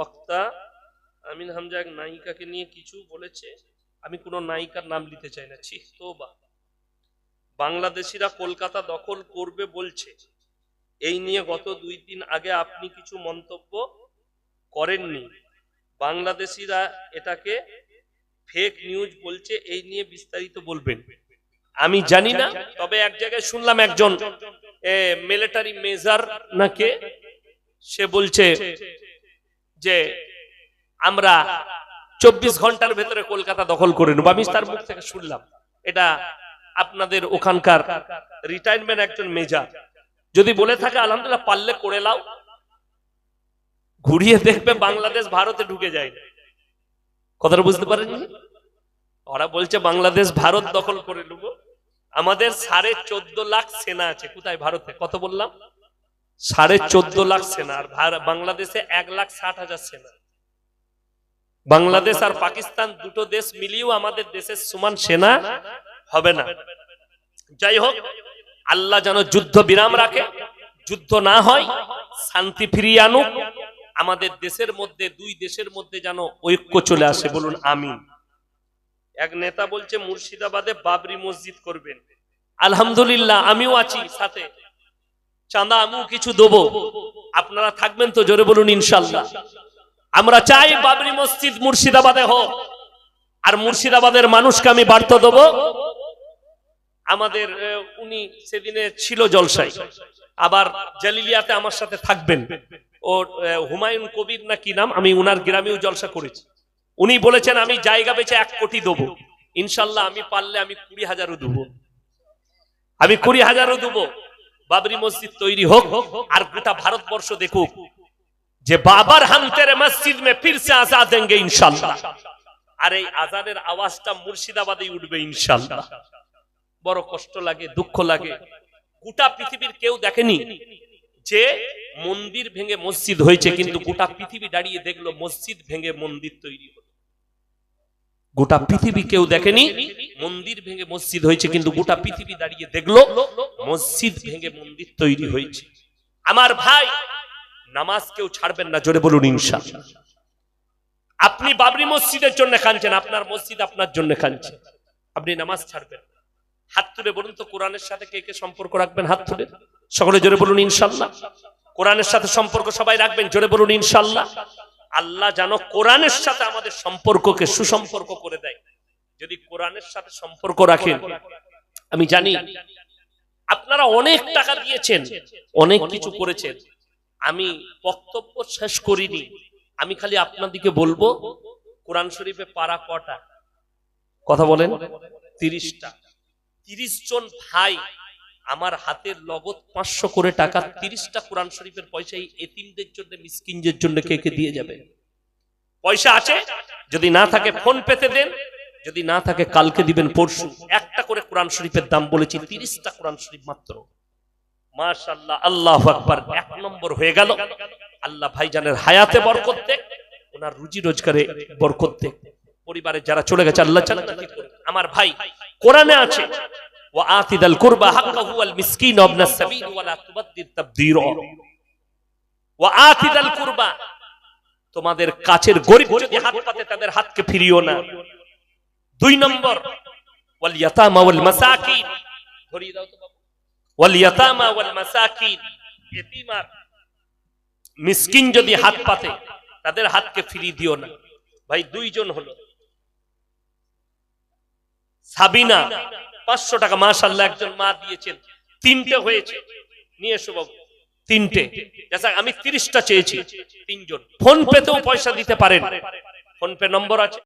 বক্তা আমিন হামজা এক নায়িকাকে নিয়ে কিছু বলেছে, আমি কোনো নায়িকার নাম নিতে চাই না। ছি তোবা। বাংলাদেশিরা কলকাতা দখল করবে বলছে, এই নিয়ে গত 2 দিন আগে আপনি কিছু মন্তব্য করেননি? বাংলাদেশিরা এটাকে ফেক নিউজ বলছে, এই নিয়ে বিস্তারিত বলবেন। আমি জানি না, তবে এক জায়গায় শুনলাম একজন মিলিটারি মেজর নাকি সে বলছে যে আমরা 24 ঘন্টার ভেতরে কলকাতা দখল করে নেব। আমি তার মুখ থেকে শুনলাম। এটা আপনাদের ওখানকার রিটায়ারমেন্ট একজন মেজর যদি বলে থাকে, আলহামদুলিল্লাহ, পারলে করে লাও। ঘুরিয়ে দেখবে বাংলাদেশ ভারতে ঢুকে যায় না। কথাটা বুঝতে পারেননি? ওরা বলছে বাংলাদেশ ভারত দখল করে নেব। আমাদের 14.5 লাখ সেনা আছে। কোথায়? ভারতে। কত বললাম? 14.5 লাখ সেনা। আর বাংলাদেশে 1,60,000 সেনা। বাংলাদেশ আর পাকিস্তান দুটো দেশ মিলিয়েও আমাদের দেশের সমান সেনা হবে না। যাই হোক, আল্লাহ যেন যুদ্ধ বিরাম রাখে, যুদ্ধ না হয়, শান্তি ফিরিয়ে আনুক। আমাদের দেশের মধ্যে, 2 দেশের মধ্যে যেন ঐক্য চলে আসে। বলুন আমিন। এক নেতা বলছে মুর্শিদাবাদে বাবরি মসজিদ করবেন। আলহামদুলিল্লাহ, আমিও আছি সাথে। চাঁদা আমিও কিছু দেবো। আপনারা থাকবেন তো? জোরে বলুন ইনশাআল্লাহ। আমরা চাই বাবরি মসজিদ মুর্শিদাবাদে হোক। আর মুর্শিদাবাদের মানুষকে আমি বার্তা দেবো, আমাদের উনি সেদিনে ছিল জলসায়, আবার জালিলিয়াতে আমার সাথে থাকবেন। ও হুমায়ুন কবির না কি নাম, আমি উনার গ্রামেও জলসা করেছি। উনি বলেছেন আমি জায়গা বেচে 1 কোটি দেবো। ইনশাল্লাহ আমি পারলে আমি 20,000ও দেবো। আমি 20,000ও দেবো। বাবরি মসজিদ তৈরি হোক, আর গোটা ভারতবর্ষ দেখুক যে বাবার হাম তেরে মসজিদ মে ফির সে আজাদ দেंगे ইনশাআল্লাহ। আর এই আজানের আওয়াজটা মুর্শিদাবাদেই উঠবে ইনশাআল্লাহ। বড় কষ্ট লাগে, দুঃখ লাগে। গোটা পৃথিবীর কেউ দেখেনি যে মন্দির ভেঙে মসজিদ হয়েছে, কিন্তু গোটা পৃথিবী দাঁড়িয়ে দেখলো মসজিদ ভেঙে মন্দির তৈরি হলো। গোটা পৃথিবী কেউ দেখেনি মন্দির ভেঙে মসজিদ হয়েছে, কিন্তু গোটা পৃথিবী দাঁড়িয়ে দেখলো মসজিদ ভেঙে মন্দির তৈরি হয়েছে। আমার ভাই, নামাজ কেউ ছাড়বেন না। জোরে বলুন ইনশাআল্লাহ। আপনি বাবরি মসজিদের জন্য কাঁদছেন, আপনার মসজিদ আপনার জন্য কাঁদছে, আপনি নামাজ ছাড়বেন। হাত তুলে বলুন তো, কোরআনের সাথে কে কে সম্পর্ক রাখবেন? হাত তুলে সকলে জোরে বলুন ইনশাআল্লাহ। কোরআনের সাথে সম্পর্ক সবাই রাখবেন। জোরে বলুন ইনশাআল্লাহ। আল্লাহ যেন কোরআনের সাথে আমাদের সম্পর্ককে সুসম্পর্ক করে দেয়। যদি কোরআনের সাথে সম্পর্ক রাখেন, আমি জানি আপনারা অনেক টাকা দিয়েছেন, অনেক কিছু করেছেন। আমি বক্তব্য শেষ করিনি। আমি খালি আপনাদেরকে বলবো, কোরআন শরীফে পারা কটা? কথা বলেন। 30টা। 30 জন ভাই আমার হাতের নগদ 500 করে টাকা, 30টা কোরআন শরীফের পয়সা এই এতিমদের জন্য, মিসকিনদের জন্য কে কে দিয়ে যাবে? পয়সা আছে? যদি না থাকে ফোন পেতে দেন, যদি না থাকে কালকে দিবেন, পরশু। একটা করে কোরআন শরীফের দাম বলেছি, 30টা কোরআন শরীফ মাত্র। মাশাআল্লাহ, আল্লাহু আকবার। 1 নম্বর হয়ে গেল। আল্লাহ ভাইজানের হায়াতে বরকত দেখ, ওনার রুজি রোজগারে বরকত দেখ, পরিবারে যারা চলে গেছে আল্লাহ জান্নাতি করুন। আমার ভাই, কোরআনে আছে ওয়া আতিদাল কুরবা হাক্কাহু ওয়াল মিসকিন ওয়া ইবনাস সাবিল ওয়া লা তুবাদ্দির তাবদীরা। ওয়া আতিদাল কুরবা, তোমাদের কাছের গরীব যদি হাত পাতে তাদের হাতকে ফিরিও না। 2 নম্বর ওয়াল ইয়াতামা ওয়াল মাসাকিন, ধরিয়ে দাও তো বাবু। ওয়াল ইয়াতামা ওয়াল মাসাকিন, এতিম আর মিসকিন যদি হাত পাতে তাদের হাতকে ফিরিয়ে দিও না। ভাই 2 জন হলো। সাবিনা 500 টাকা মাশাআল্লাহ একজন মা দিয়েছেন। 3টে হয়েছে, নিয়ে এসো বাবু। 3টে। আমি 30টা চেয়েছি। 3 জন। ফোন পেতেও পয়সা দিতে পারেন, ফোন পে নম্বর আছে।